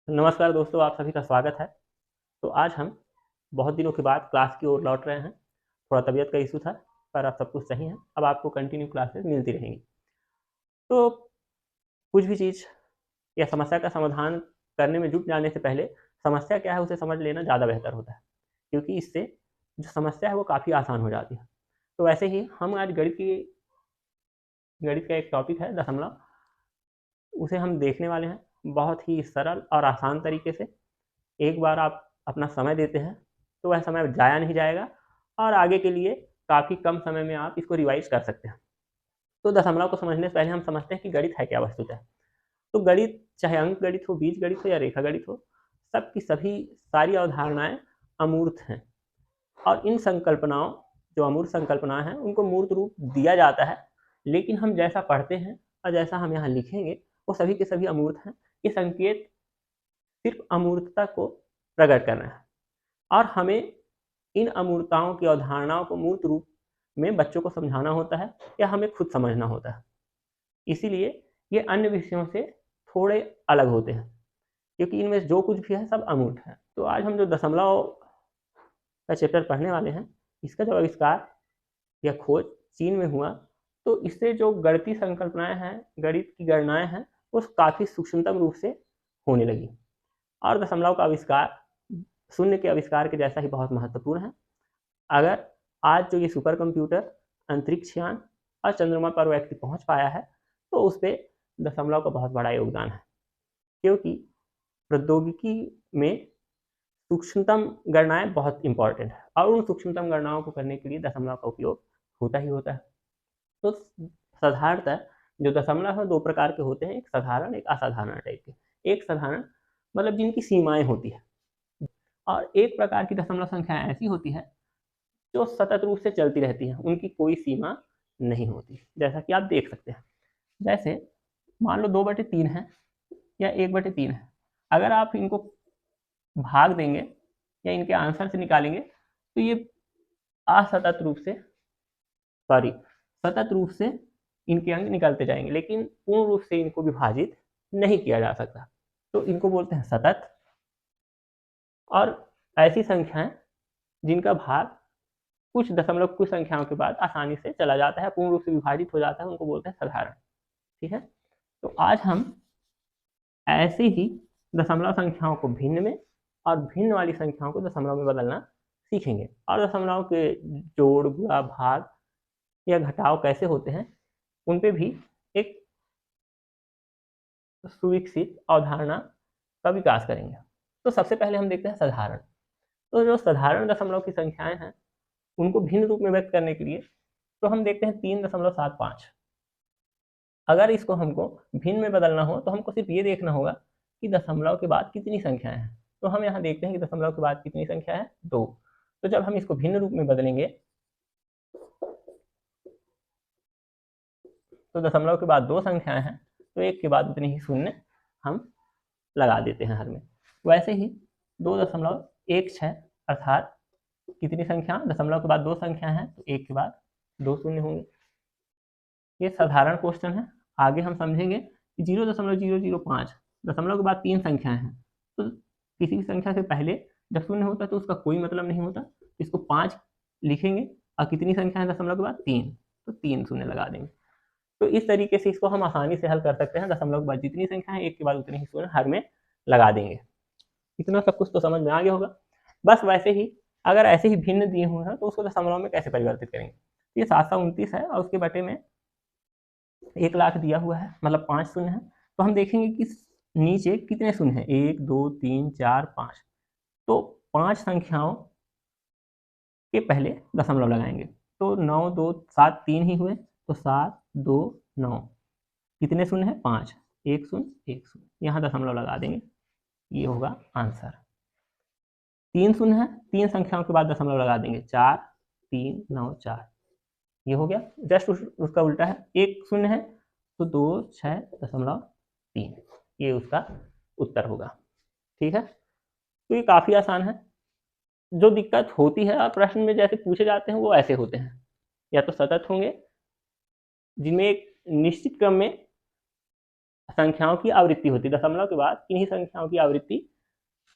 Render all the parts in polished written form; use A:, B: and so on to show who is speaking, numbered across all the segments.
A: नमस्कार दोस्तों, आप सभी का स्वागत है। तो आज हम बहुत दिनों के बाद क्लास की ओर लौट रहे हैं। थोड़ा तबीयत का इशू था, पर अब सब कुछ सही है। अब आपको कंटिन्यू क्लासेस मिलती रहेंगी। तो कुछ भी चीज़ या समस्या का समाधान करने में जुट जाने से पहले समस्या क्या है उसे समझ लेना ज़्यादा बेहतर होता है, क्योंकि इससे जो समस्या है वो काफ़ी आसान हो जाती है। तो वैसे ही हम आज गणित का एक टॉपिक है दशमलव, उसे हम देखने वाले हैं बहुत ही सरल और आसान तरीके से। एक बार आप अपना समय देते हैं तो वह समय जाया नहीं जाएगा और आगे के लिए काफ़ी कम समय में आप इसको रिवाइज कर सकते हैं। तो दशमलव को समझने से पहले हम समझते हैं कि गणित है क्या वस्तुतः। तो गणित, चाहे अंक गणित हो, बीज गणित हो या रेखा गणित हो, सबकी सभी सारी अवधारणाएं अमूर्त हैं। और इन संकल्पनाओं, जो अमूर्त संकल्पनाएं हैं, उनको मूर्त रूप दिया जाता है, लेकिन हम जैसा पढ़ते हैं और जैसा हम यहाँ लिखेंगे वो सभी के सभी अमूर्त हैं। ये संकेत सिर्फ अमूर्तता को प्रकट कर रहे हैं और हमें इन अमूर्तताओं की अवधारणाओं को मूर्त रूप में बच्चों को समझाना होता है या हमें खुद समझना होता है। इसीलिए ये अन्य विषयों से थोड़े अलग होते हैं, क्योंकि इनमें जो कुछ भी है सब अमूर्त है। तो आज हम जो दशमलव का चैप्टर पढ़ने वाले हैं, इसका जो आविष्कार या खोज चीन में हुआ, तो इससे जो गणितीय संकल्पनाएं हैं, गणित की गणनाएं हैं, वो काफ़ी सूक्ष्मतम रूप से होने लगी। और दशमलव का आविष्कार शून्य के आविष्कार के जैसा ही बहुत महत्वपूर्ण है। अगर आज जो ये सुपर कंप्यूटर, अंतरिक्ष यान और चंद्रमा पर व्यक्ति पहुंच पाया है, तो उस पर दशमलव का बहुत बड़ा योगदान है, क्योंकि प्रौद्योगिकी में सूक्ष्मतम गणनाएं बहुत इंपॉर्टेंट है और उन सूक्ष्मतम गणनाओं को करने के लिए दशमलव का उपयोग होता ही होता है। तो साधारणतः जो दशमलव है दो प्रकार के होते हैं, एक साधारण, एक असाधारण टाइप के। एक साधारण मतलब जिनकी सीमाएं होती है, और एक प्रकार की दशमलव संख्या ऐसी होती है जो सतत रूप से चलती रहती हैं, उनकी कोई सीमा नहीं होती, जैसा कि आप देख सकते हैं। जैसे मान लो 2/3 है या 1/3 है। अगर आप इनको भाग देंगे या इनके आंसर से निकालेंगे तो ये असतत रूप से, सॉरी, सतत रूप से इनके अंक निकलते जाएंगे, लेकिन पूर्ण रूप से इनको विभाजित नहीं किया जा सकता। तो इनको बोलते हैं सतत। और ऐसी संख्याएं जिनका भाग कुछ दशमलव कुछ संख्याओं के बाद आसानी से चला जाता है, पूर्ण रूप से विभाजित हो जाता है, उनको बोलते हैं साधारण। ठीक है। तो आज हम ऐसे ही दशमलव संख्याओं को भिन्न में और भिन्न वाली संख्याओं को दशमलव में बदलना सीखेंगे, और दशमलव के जोड़, गुणा, भाग या घटाव कैसे होते हैं उन पे भी एक सुविकसित अवधारणा का विकास करेंगे। तो सबसे पहले हम देखते हैं साधारण। तो जो साधारण दशमलव की संख्याएं हैं उनको भिन्न रूप में व्यक्त करने के लिए तो हम देखते हैं 3.75। अगर इसको हमको भिन्न में बदलना हो तो हमको सिर्फ ये देखना होगा कि दशमलव के बाद कितनी संख्याएं हैं। तो हम यहाँ देखते हैं कि दशमलव के बाद कितनी संख्या है, 2। तो जब हम इसको भिन्न रूप में बदलेंगे तो दशमलव के बाद 2 संख्याएं हैं, तो एक के बाद उतनी ही शून्य हम लगा देते हैं हर में। वैसे ही 2.16 अर्थात कितनी संख्या, दशमलव के बाद 2 संख्या है तो एक के बाद 2 शून्य होंगे। ये साधारण क्वेश्चन है। आगे हम समझेंगे कि 0.005 दशमलव के बाद 3 संख्याएं हैं, तो किसी भी संख्या से पहले जब शून्य होता है तो उसका कोई मतलब नहीं होता। इसको 5 लिखेंगे और कितनी संख्या है दशमलव के बाद 3, तो 3 शून्य लगा देंगे। तो इस तरीके से इसको हम आसानी से हल कर सकते हैं। दशमलव के बाद जितनी संख्या है एक के बाद उतनी ही शून्य हर में लगा देंगे। इतना सब कुछ तो समझ में आ गया होगा। बस वैसे ही अगर ऐसे ही भिन्न दिए हुए हैं तो उसको दशमलव में कैसे परिवर्तित करेंगे। ये 729 है और उसके बटे में 1,00,000 दिया हुआ है, मतलब 5 शून्य है। तो हम देखेंगे कि नीचे कितने शून्य हैं, 1 2 3 4 5। तो 5 संख्याओं के पहले दशमलव लगाएंगे, तो 9 2 7 3 ही हुए, तो 7 2 9। कितने शून्य है, 5, 1 शून्य 1 शून्य, यहाँ दशमलव लगा देंगे, ये होगा आंसर। 3 शून्य है, 3 संख्याओं के बाद दशमलव लगा देंगे, 4 3 9 4, ये हो गया। जस्ट उसका उल्टा है, 1 शून्य है तो 2 6.3, ये उसका उत्तर होगा। ठीक है। तो ये काफ़ी आसान है। जो दिक्कत होती है और प्रश्न में जैसे पूछे जाते हैं वो ऐसे होते हैं, या तो सतत होंगे जिनमें एक निश्चित क्रम में संख्याओं की आवृत्ति होती है, दशमलव के बाद किन्हीं संख्याओं की आवृत्ति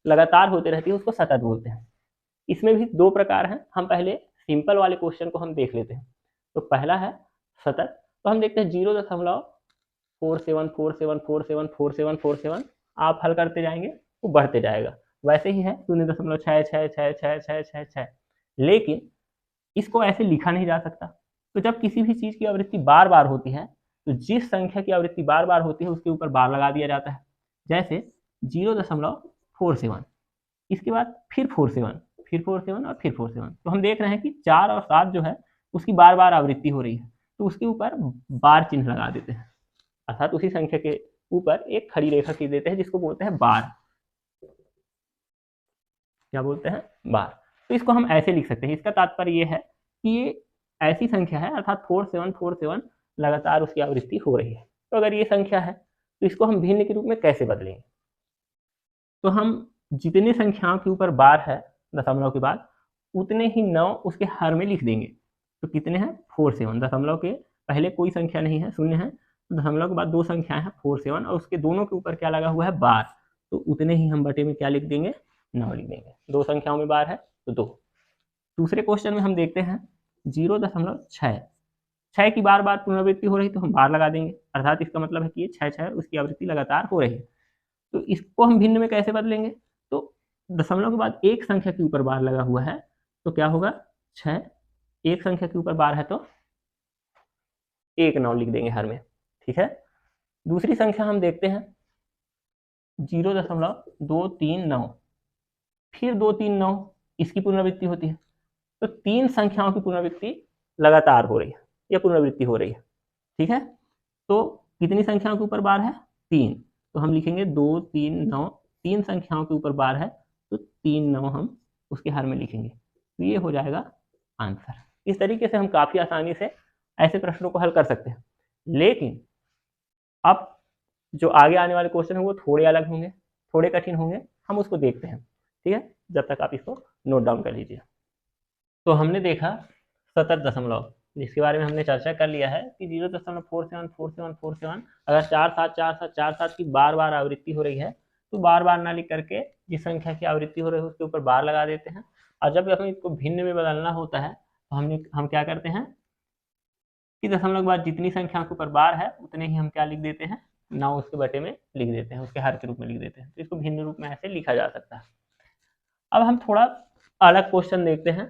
A: लगातार होते रहती है, उसको सतत बोलते हैं। इसमें भी दो प्रकार हैं। हम पहले सिंपल वाले क्वेश्चन को हम देख लेते हैं। तो पहला है सतत, तो हम देखते हैं 0.4747474747 आप हल करते जाएंगे वो बढ़ते जाएगा, वैसे ही है 0.666666, लेकिन इसको ऐसे लिखा नहीं जा सकता। तो जब किसी भी चीज की आवृत्ति बार बार होती है तो जिस संख्या की आवृत्ति बार बार होती है उसके ऊपर बार लगा दिया जाता है। जैसे 0.47, इसके बाद फिर 47, फिर 47 और फिर 47। तो हम देख रहे हैं कि 4 और 7 जो है उसकी बार बार आवृत्ति हो रही है, तो उसके ऊपर बार चिन्ह लगा देते हैं, अर्थात उसी संख्या के ऊपर एक खड़ी रेखा खींच देते हैं जिसको बोलते हैं बार। क्या बोलते हैं? बार। तो इसको हम ऐसे लिख सकते हैं। इसका तात्पर्य ये है कि ये ऐसी संख्या है, अर्थात 4747 लगातार उसकी आवृत्ति हो रही है। तो अगर ये संख्या है तो इसको हम भिन्न के रूप में कैसे बदलेंगे? तो हम जितनी संख्याओं के ऊपर बार है दशमलव के बाद उतने ही 9 उसके हर में लिख देंगे। तो कितने हैं? 47। दशमलव के पहले कोई संख्या नहीं है, शून्य है, तो दशमलव के बाद दो संख्याएं हैं 47 और उसके दोनों के ऊपर क्या लगा हुआ है? बार। तो उतने ही हम बटे में क्या लिख देंगे? 9 लिख देंगे। दो संख्याओं में बार है तो 2। दूसरे क्वेश्चन में हम देखते हैं 0.6, 6 की बार बार पुनरावृत्ति हो रही तो हम बार लगा देंगे, अर्थात इसका मतलब है कि ये 6 उसकी आवृत्ति लगातार हो रही है। तो इसको हम भिन्न में कैसे बदलेंगे? तो दशमलव के बाद एक संख्या के ऊपर बार लगा हुआ है तो क्या होगा? 6, एक संख्या के ऊपर बार है तो 1 9 लिख देंगे हर में। ठीक है। दूसरी संख्या हम देखते हैं 0.239, फिर 239 इसकी पुनरावृत्ति होती है। तो 3 संख्याओं की पुनरावृत्ति लगातार हो रही है या पुनरावृत्ति हो रही है। ठीक है। तो कितनी संख्याओं के ऊपर बार है? 3। तो हम लिखेंगे 2 3 9, 3 संख्याओं के ऊपर बार है तो 3 9 हम उसके हर में लिखेंगे। तो ये हो जाएगा आंसर। इस तरीके से हम काफ़ी आसानी से ऐसे प्रश्नों को हल कर सकते हैं। लेकिन अब जो आगे आने वाले क्वेश्चन हैं वो थोड़े अलग होंगे, थोड़े कठिन होंगे, हम उसको देखते हैं। ठीक है। जब तक आप इसको नोट डाउन कर लीजिए। तो हमने देखा सतत दशमलव, जिसके बारे में हमने चर्चा कर लिया है कि 0.474747 अगर 4 7 की बार बार आवृत्ति हो रही है तो बार बार ना लिख करके जिस संख्या की आवृत्ति हो रही है उसके ऊपर बार लगा देते हैं। और जब हमें इसको भिन्न में बदलना होता है तो हम क्या करते हैं कि दशमलव के बाद जितनी संख्या के ऊपर बार है उतने ही हम क्या लिख देते हैं? 9 उसके बटे में लिख देते हैं, उसके हर के रूप में लिख देते हैं। तो इसको भिन्न रूप में ऐसे लिखा जा सकता है। अब हम थोड़ा अलग क्वेश्चन देखते हैं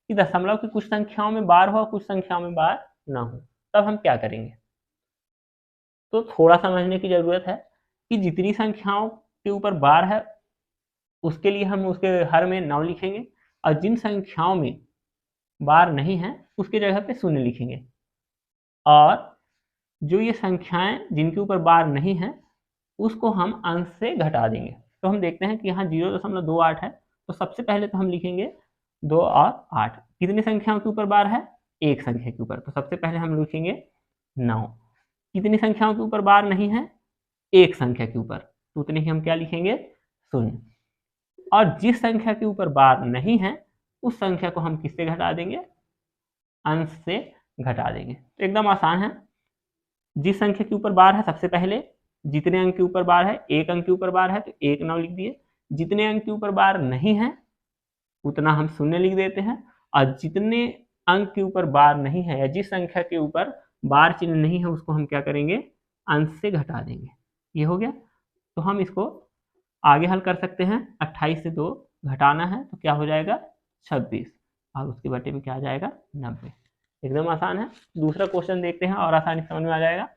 A: कि दशमलव की कुछ संख्याओं में बार हो, कुछ संख्याओं में बार ना हो, तब हम क्या करेंगे? तो थोड़ा समझने की जरूरत है कि जितनी संख्याओं के ऊपर बार है उसके लिए हम उसके हर में 9 लिखेंगे और जिन संख्याओं में बार नहीं है उसके जगह पे 0 लिखेंगे। और जो ये संख्याएं जिनके ऊपर बार नहीं है उसको हम अंश से घटा देंगे। तो हम देखते हैं कि यहाँ 0.28 है, तो सबसे पहले तो हम लिखेंगे 2 और 8। कितनी संख्याओं के ऊपर बार है? एक संख्या के ऊपर, तो सबसे पहले हम लिखेंगे 9। कितनी संख्याओं के ऊपर बार नहीं है? एक संख्या के ऊपर, तो उतने ही हम क्या लिखेंगे? 0। और जिस संख्या के ऊपर बार नहीं है उस संख्या को हम किससे घटा देंगे? अंश से घटा देंगे। तो एकदम आसान है। जिस संख्या के ऊपर बार है सबसे पहले जितने अंक के ऊपर बार है, एक अंक के ऊपर बार है तो 1 9 लिख दिए। जितने अंक के ऊपर बार नहीं है उतना हम 0 लिख देते हैं। और जितने अंक के ऊपर बार नहीं है या जिस संख्या के ऊपर बार चिन्ह नहीं है उसको हम क्या करेंगे? अंश से घटा देंगे। ये हो गया। तो हम इसको आगे हल कर सकते हैं। 28 से 2 घटाना है तो क्या हो जाएगा? 26 और उसके बटे में क्या आ जाएगा? 90। एकदम आसान है। दूसरा क्वेश्चन देखते हैं और आसानी समझ में आ जाएगा।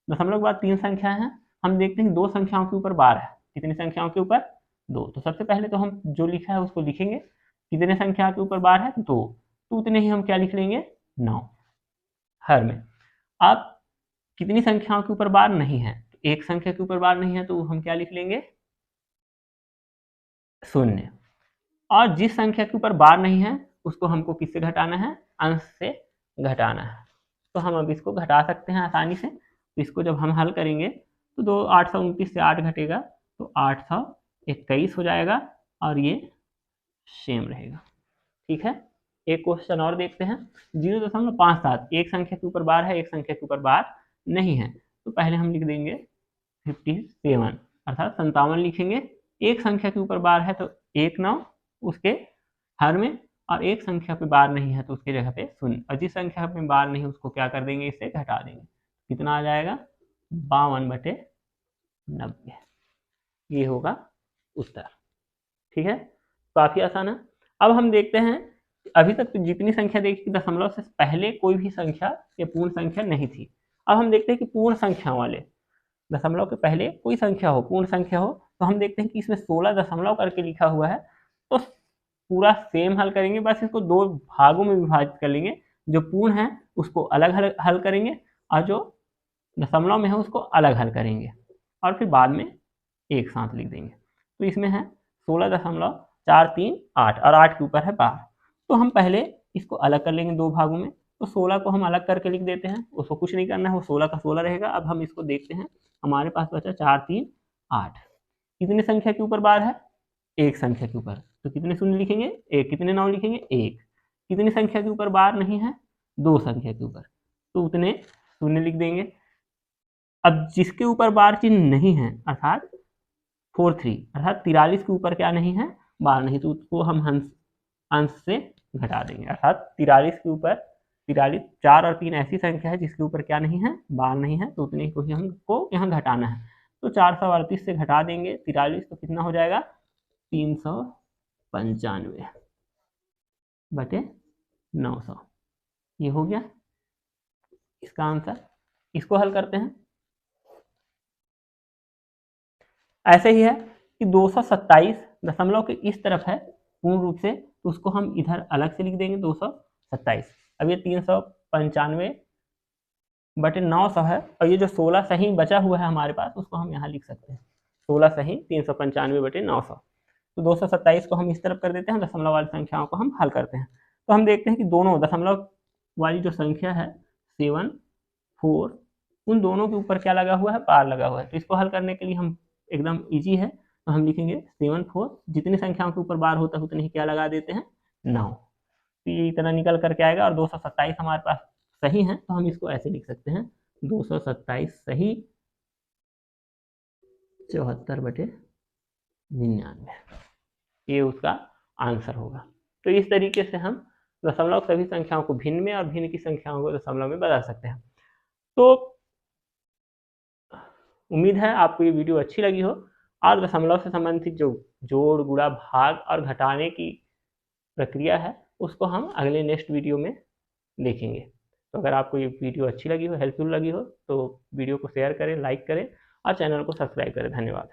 A: दशमलव के बाद 3 संख्याएं हैं, हम देखते हैं 2 संख्याओं के ऊपर बार है। कितनी संख्याओं के ऊपर? 2। तो सबसे पहले तो हम जो लिखा है उसको लिखेंगे। कितने संख्या के ऊपर बार है? 2। तो उतने ही हम क्या लिख लेंगे? 9 हर में। अब कितनी संख्याओं के ऊपर बार नहीं है? तो एक संख्या के ऊपर बार नहीं है तो हम क्या लिख लेंगे? 0। और जिस संख्या के ऊपर बार नहीं है उसको हमको किससे घटाना है? अंश से घटाना है। तो हम अब इसको घटा सकते हैं आसानी से। तो इसको जब हम हल करेंगे तो 829 से 8 घटेगा तो 821 हो जाएगा और ये सेम रहेगा। ठीक है। एक क्वेश्चन और देखते हैं। 0.57 एक संख्या के ऊपर बार है, एक संख्या के ऊपर बार नहीं है। तो पहले हम लिख देंगे 57 अर्थात 57 लिखेंगे। एक संख्या के ऊपर बार है तो 1 9 उसके हर में, और एक संख्या पे बार नहीं है तो उसकी जगह पे 0, और जिस संख्या पे बार नहीं उसको क्या कर देंगे, इससे घटा देंगे। कितना आ जाएगा 52/90, ये होगा उत्तर। ठीक है, काफी आसान है। अब हम देखते हैं, अभी तक तो जितनी संख्या देखी दशमलव से पहले कोई भी संख्या या पूर्ण संख्या नहीं थी। अब हम देखते हैं कि पूर्ण संख्या वाले, दशमलव के पहले कोई संख्या हो, पूर्ण संख्या हो, तो हम देखते हैं कि इसमें 16 दशमलव करके लिखा हुआ है, तो पूरा सेम हल करेंगे, बस इसको 2 भागों में विभाजित कर लेंगे। जो पूर्ण है उसको अलग हल करेंगे, और जो दशमलव में है उसको अलग हल करेंगे, और फिर बाद में एक साथ लिख देंगे। तो इसमें है 16.438 और 8 के ऊपर है बार। तो हम पहले इसको अलग कर लेंगे 2 भागों में। तो 16 को हम अलग करके लिख देते हैं, उसको कुछ नहीं करना है, वो 16 का 16 रहेगा। अब हम इसको देखते हैं, हमारे पास बचा 4 3 8। कितने संख्या के ऊपर बार है, एक संख्या के ऊपर, तो कितने शून्य लिखेंगे, एक। कितने 9 लिखेंगे, एक। कितनी संख्या के ऊपर बार नहीं है, 2 संख्या के ऊपर, तो उतने शून्य लिख देंगे। अब जिसके ऊपर बार चिन्ह नहीं है, अर्थात 43, अर्थात 43 के ऊपर क्या नहीं है, बार नहीं, तो उसको हम अंश से घटा देंगे। अर्थात 43 के ऊपर 43, 4 और 3 ऐसी संख्या है जिसके ऊपर क्या नहीं है, बार नहीं है, तो उतने को ही हमको यहाँ घटाना है। तो 438 से घटा देंगे 43, तो कितना हो जाएगा 395/900, ये हो गया इसका आंसर। इसको हल करते हैं। ऐसे ही है कि 227 दशमलव के इस तरफ है पूर्ण रूप से, तो उसको हम इधर अलग से लिख देंगे 227। अब ये 395/900 है, और ये जो 16 सही बचा हुआ है हमारे पास, उसको हम यहाँ लिख सकते हैं 16 सही 395/900। तो 227 को हम इस तरफ कर देते हैं, दशमलव वाली संख्याओं को हम हल करते हैं। तो हम देखते हैं कि दोनों दशमलव वाली जो संख्या है 7 4, उन दोनों के ऊपर क्या लगा हुआ है, बार लगा हुआ है। तो इसको हल करने के लिए हम एकदम इजी है, तो हम लिखेंगे 7 4, जितनी संख्याओं के ऊपर बार होता है उतने ही क्या लगा देते हैं, 9। तो ये इतना निकल करके आएगा, और 227 हमारे पास सही है, तो हम इसको ऐसे लिख सकते हैं 227 सही 74/99, ये उसका आंसर होगा। तो इस तरीके से हम दशमलव सभी संख्याओं को भिन्न में और भिन्न की संख्याओं को दशमलव में बदल सकते हैं। तो उम्मीद है आपको ये वीडियो अच्छी लगी हो, और दशमलव से संबंधित जो जोड़ गुणा भाग और घटाने की प्रक्रिया है उसको हम अगले नेक्स्ट वीडियो में देखेंगे। तो अगर आपको ये वीडियो अच्छी लगी हो, हेल्पफुल लगी हो, तो वीडियो को शेयर करें, लाइक करें और चैनल को सब्सक्राइब करें। धन्यवाद।